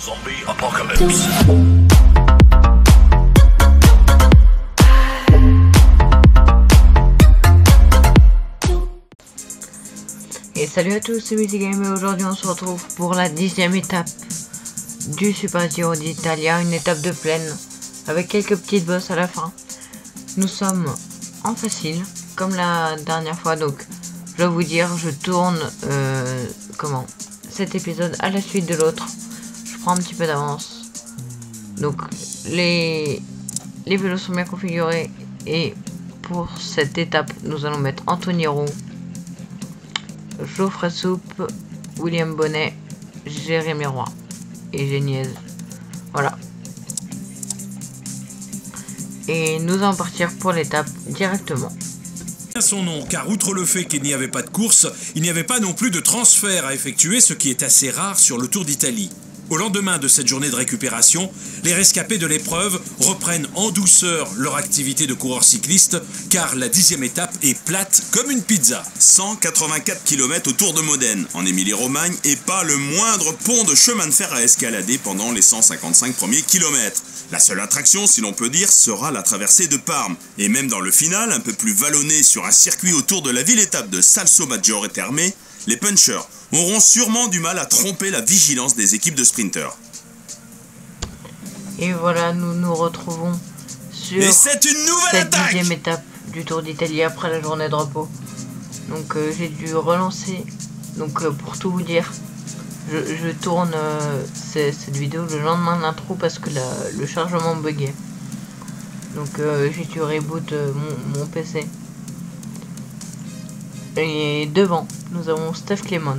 Zombie Apocalypse. Et salut à tous, c'est Wizigame et aujourd'hui on se retrouve pour la 10e étape du Super Giro d'Italia, une étape de plaine avec quelques petites bosses à la fin. Nous sommes en facile comme la dernière fois, donc je dois vous dire, je tourne cet épisode à la suite de l'autre. Je prends un petit peu d'avance. Donc les vélos sont bien configurés et pour cette étape nous allons mettre Anthony Roux, Geoffrey Soupe, William Bonnet, Jérémy Roy et Géniez. Voilà. Et nous allons partir pour l'étape directement. Son nom, car outre le fait qu'il n'y avait pas de course, il n'y avait pas non plus de transfert à effectuer, ce qui est assez rare sur le Tour d'Italie. Au lendemain de cette journée de récupération, les rescapés de l'épreuve reprennent en douceur leur activité de coureur cycliste, car la 10e étape est plate comme une pizza. 184 km autour de Modène, en Émilie-Romagne, et pas le moindre pont de chemin de fer à escalader pendant les 155 premiers kilomètres. La seule attraction, si l'on peut dire, sera la traversée de Parme. Et même dans le final, un peu plus vallonné sur un circuit autour de la ville-étape de Salsomaggiore Terme, les punchers auront sûrement du mal à tromper la vigilance des équipes de sprinters. Et voilà, nous nous retrouvons sur c'est une nouvelle cette 10e étape du Tour d'Italie après la journée de repos. Donc j'ai dû relancer. Donc pour tout vous dire, je tourne cette vidéo le lendemain de l'intro parce que le chargement buguait. Donc j'ai dû reboot mon PC. Et devant, nous avons Steph Clement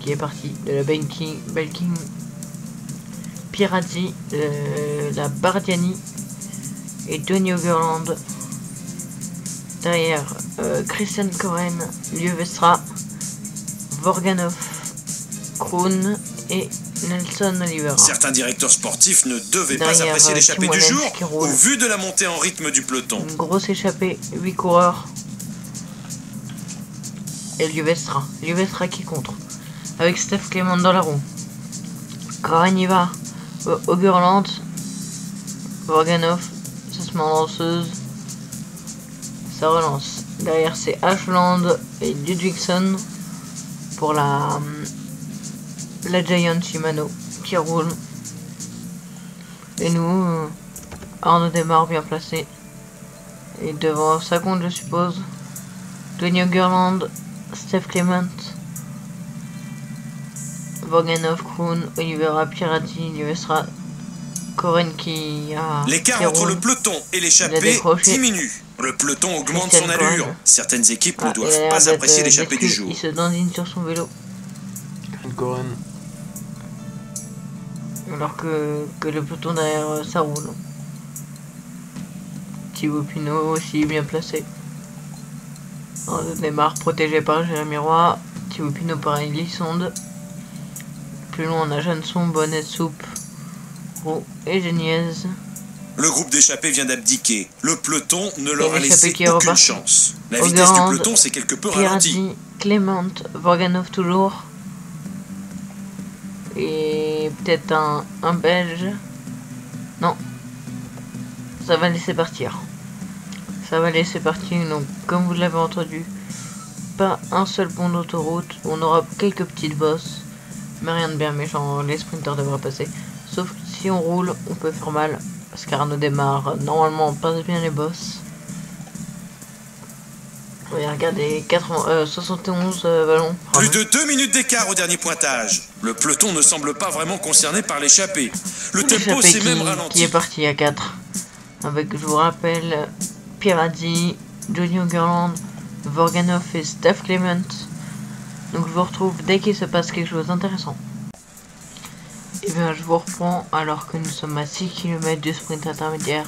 qui est parti de la Belkin Pirazzi, la Bardiani et Donny Ogerland. Derrière, Christian Koren, Lieu-Vestra, Vorganov, Kroon et Nelson Oliveira. Certains directeurs sportifs ne devaient Derrière, pas apprécier l'échappée du jour au roule. vu de la montée en rythme du peloton. Une grosse échappée, 8 coureurs. Et Lieu-Vestra qui contre. Avec Steph Clement dans la roue. Koren y va. Ogerland. Vorganov. Ça se met en lanceuse. Ça relance. Derrière c'est Ashland et Ludwigson. Pour la Giant Shimano qui roule. Et nous, Arnaud Démarre bien placé. Et devant ça compte je suppose. Donny Ogerland, Steph Clement, Vorganov, Kroon, Oliveira, Pirazzi, Lieu-Vestra, Koren qui a... L'écart entre le peloton et l'échappée diminue. Le peloton augmente son allure. Certaines équipes ne doivent pas apprécier l'échappée du jour. Il se dandine sur son vélo. Koren. Alors que le peloton derrière ça roule. Thibaut Pinot aussi bien placé. Arnaud Démarre protégé par Jérémy Roy. Thibaut Pinot pareil glissonde. Plus loin on a Jeanson, Bonnet, Soupe, Roux et Géniez. Le groupe d'échappés vient d'abdiquer. Le peloton ne leur a l'échappée laissé qui est aucune reparti. chance. La Ogerland, vitesse du peloton s'est quelque peu ralentie. Pirazzi, Clement, Vorganov toujours. Et peut-être un Belge. Non. Ça va laisser partir. Ça va laisser partir. Donc comme vous l'avez entendu, pas un seul pont d'autoroute. On aura quelques petites bosses. Mais rien de bien méchant. Les sprinters devraient passer. Sauf que si on roule, on peut faire mal. Parce qu'Arnaud Démarre, normalement on passe bien les bosses. Oui, regardez, 71 ballons. Plus de 2 minutes d'écart au dernier pointage. Le peloton ne semble pas vraiment concerné par l'échappée. Le tempo s'est même ralenti. Qui est parti à 4. Avec, je vous rappelle, Pirazzi, Donny Ogerland, Vorganov et Steph Clement. Donc je vous retrouve dès qu'il se passe quelque chose d'intéressant. Et bien je vous reprends alors que nous sommes à 6 km du sprint intermédiaire.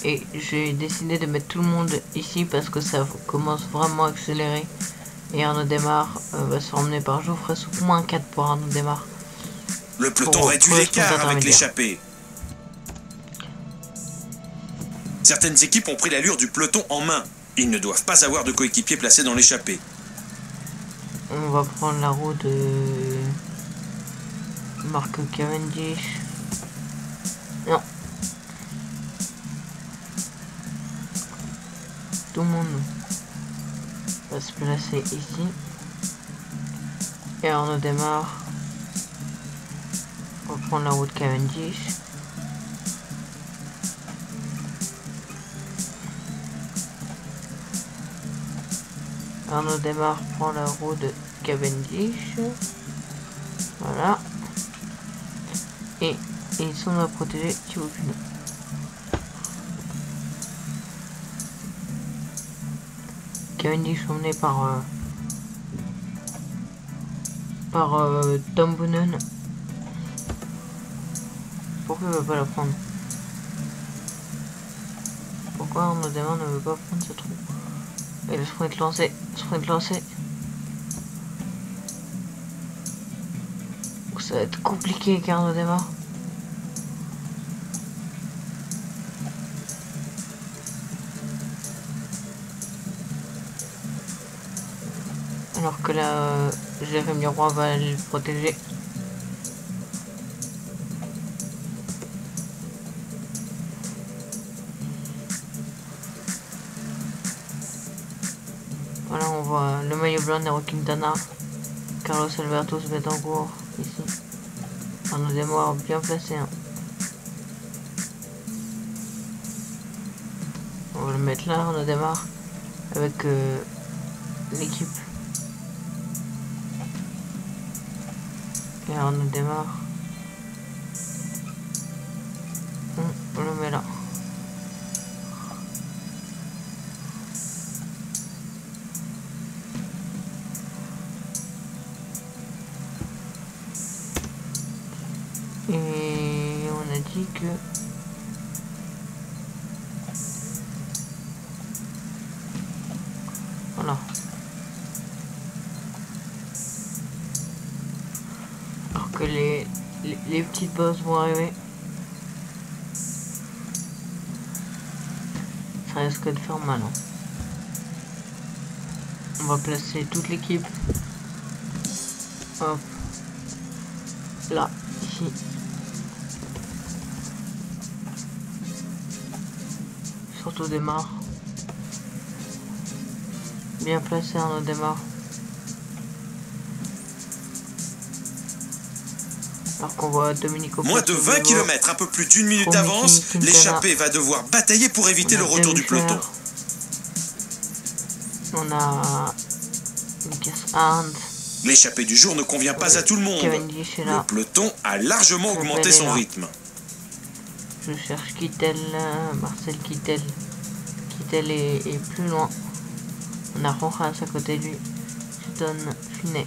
Et j'ai décidé de mettre tout le monde ici parce que ça commence vraiment à accélérer. Et Arnaud Démarre va se emmener par Geoffrey Soupe, moins 4 pour Arnaud Démarre. Le peloton réduit l'écart avec l'échappée. Certaines équipes ont pris l'allure du peloton en main. Ils ne doivent pas avoir de coéquipiers placés dans l'échappée. On va prendre la roue de Marque Cavendish. Non. Tout le monde va se placer ici. Et alors on démarre. On va prendre la route Cavendish. Arnaud démarre, prend la route de Cavendish. Voilà. Et ils sont à protéger Thibaut Pinot. Cavendish emmené par Tom Boonen. Pourquoi il ne veut pas la prendre? Pourquoi Arnaud démarre ne veut pas prendre ce trou? Et le sprint lancé, ça va être compliqué car on démarre. Alors que là, Jérémy Roy va le protéger. Voilà, on voit le maillot blanc Nairo Quintana, Carlos Alberto se met en cours ici. Arnaud démarre bien placé. Hein. On va le mettre là, on démarre avec l'équipe. Et on démarre. On le met là. Et on a dit que voilà. Alors que les petites bosses vont arriver. Ça risque de faire mal. Hein. On va placer toute l'équipe. Hop. Là, ici. Surtout démarre. Bien placé, on démarre. Alors qu'on voit Domenico. Moins de 20 km, un peu plus d'une minute d'avance, l'échappée va devoir batailler pour éviter le retour du peloton. On a Lucas Arndt. L'échappée du jour ne convient pas à tout le monde. Le peloton a largement augmenté son rythme. Je cherche Kittel, Marcel Kittel. Kittel est plus loin. On a Rojas à côté de lui. Stone, Finet.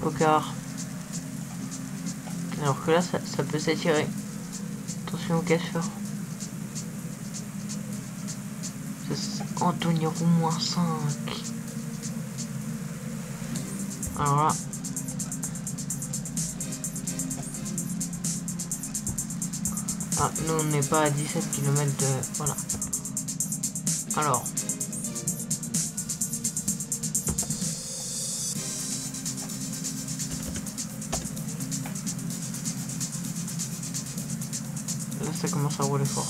Pocard. Alors que là, ça peut s'étirer. Attention au casseur. Anthony Roux, moins 5. Alors là. Ah, nous on n'est pas à 17 km de... Voilà. Alors. Là ça commence à rouler fort.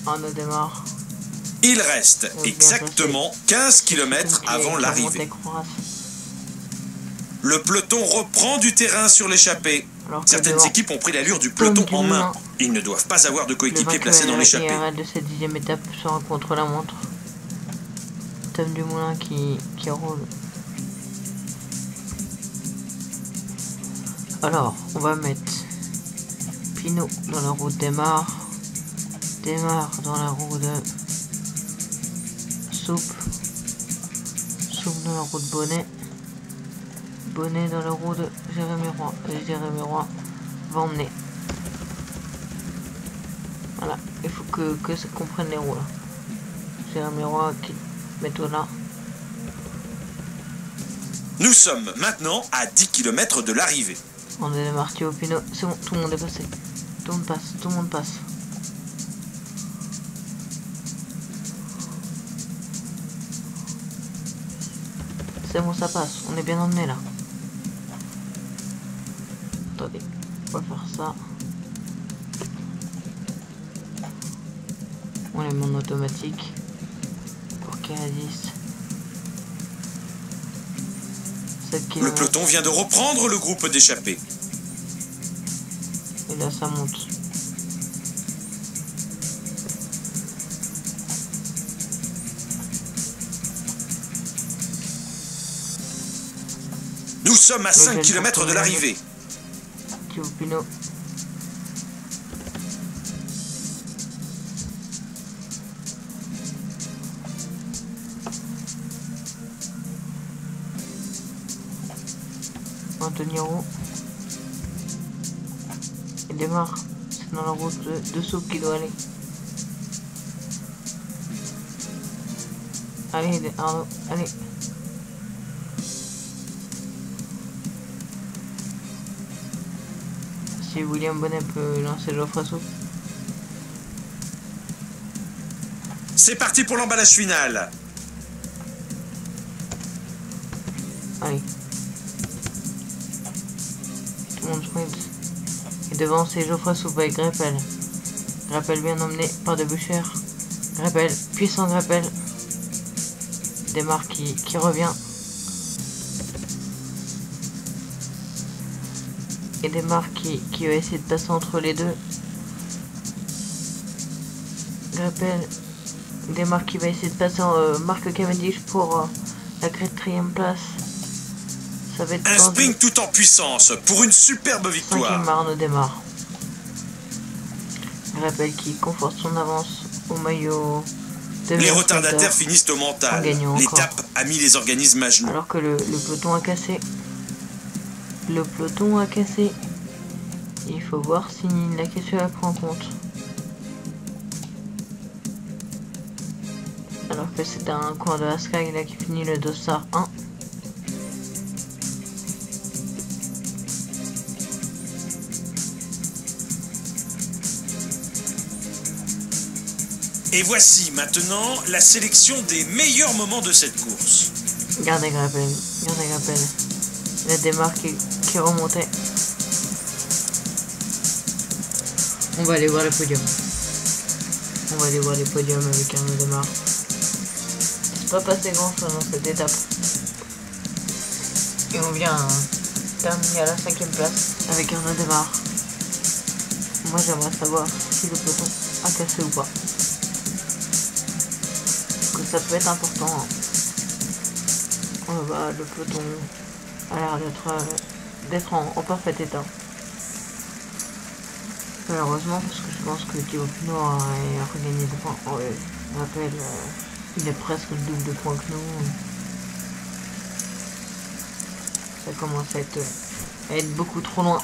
On démarre. Il reste exactement 15 km avant l'arrivée. Le peloton reprend du terrain sur l'échappée. Certaines équipes ont pris l'allure du peloton en main. Ils ne doivent pas avoir de coéquipiers placés dans l'échappée. Le de cette 10e étape sera contre la montre. Tom Dumoulin qui roule. Alors, on va mettre Pinot dans la route démarre. Démarre dans la roue de Soupe. Soupe dans la roue de Bonnet. Bonnet dans la roue de Jérémy Roy. Et Jérémy Roy va emmener. Voilà, il faut que ça comprenne les roues là. Jérémy Roy qui mets-toi là. Nous sommes maintenant à 10 km de l'arrivée. On est démarqué au Pinot. C'est bon, tout le monde est passé. Tout le monde passe, tout le monde passe. C'est bon, ça passe. On est bien emmené là. attendez, on va faire ça. On les met en automatique pour qu'il y ait 10. Le peloton vient de reprendre le groupe d'échappés. Et là ça monte. Nous sommes à 5 km de l'arrivée. Thibaut Pinot. Antonio. Il démarre. C'est dans la route de Soupe qu'il doit aller. Allez, Arnaud, allez. Si William Bonnet peut lancer Geoffrey Soupe. C'est parti pour l'emballage final. Allez. Tout le monde sprint. Et devant c'est Geoffrey Soupe avec Greppel. Greppel bien emmené par Debusschere. Greppel, puissant Greppel. Démarre qui revient. Et Démarre qui va essayer de passer entre les deux. Greppel. Démarre qui va essayer de passer en Marc Cavendish pour la 4e place. Ça va être un sprint tout en puissance pour une superbe victoire. 5e Arnaud Démarre. Greppel qui conforte son avance au maillot. Les retardataires finissent au mental. L'étape a mis les organismes à genoux. Alors que le peloton a cassé. Le peloton a cassé. Il faut voir si la question la prend en compte. Alors que c'est un coin de la Sky là qui finit le dossard 1. Et voici maintenant la sélection des meilleurs moments de cette course. Regardez Greppel, regardez Greppel. La démarre qui remontait. On va aller voir le podium. On va aller voir les podiums avec Arnaud Démarre. C'est pas passé grand chose dans cette étape. Et on vient terminer à la 5e place avec Arnaud Démarre. Moi j'aimerais savoir si le peloton a cassé ou pas. Que ça peut être important. Hein. Le peloton a l'air d'être en parfait état. Malheureusement, parce que je pense que Thibaut Pinot a regagné des points. On rappelle, il est presque le double de points que nous. Ça commence à être beaucoup trop loin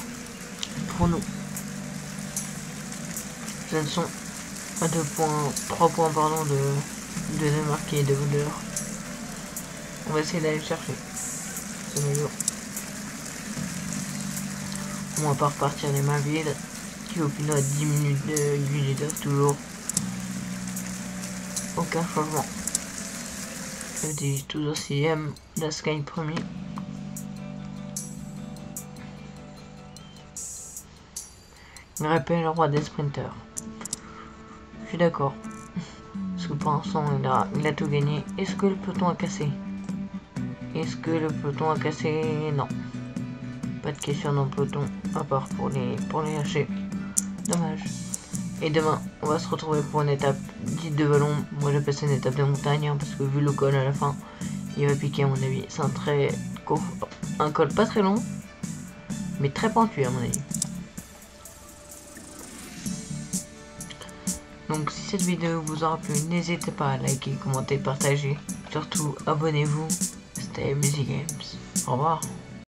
pour nous. Ce sont à 3 points pardon, de démarquer de Volder. On va essayer d'aller le chercher. C'est meilleur. On va pas repartir les mains vides. Thibaut Pinot à 10 minutes du leader toujours. Aucun changement. Je dis toujours 6ème. La Sky premier. Greppel, le roi des sprinters. Je suis d'accord. Parce que pour l'instant il a tout gagné. Est-ce que le peloton a cassé? Est-ce que le peloton a cassé? Non. Pas de question dans le peloton, à part pour les hacher. Dommage. Et demain, on va se retrouver pour une étape dite de vallon. Moi j'ai passé une étape de montagne, hein, parce que vu le col à la fin, il va piquer à mon avis. C'est un col pas très long, mais très pentu à mon avis. Donc si cette vidéo vous aura plu, n'hésitez pas à liker, commenter, partager. Surtout abonnez-vous. C'était Music Games. Au revoir.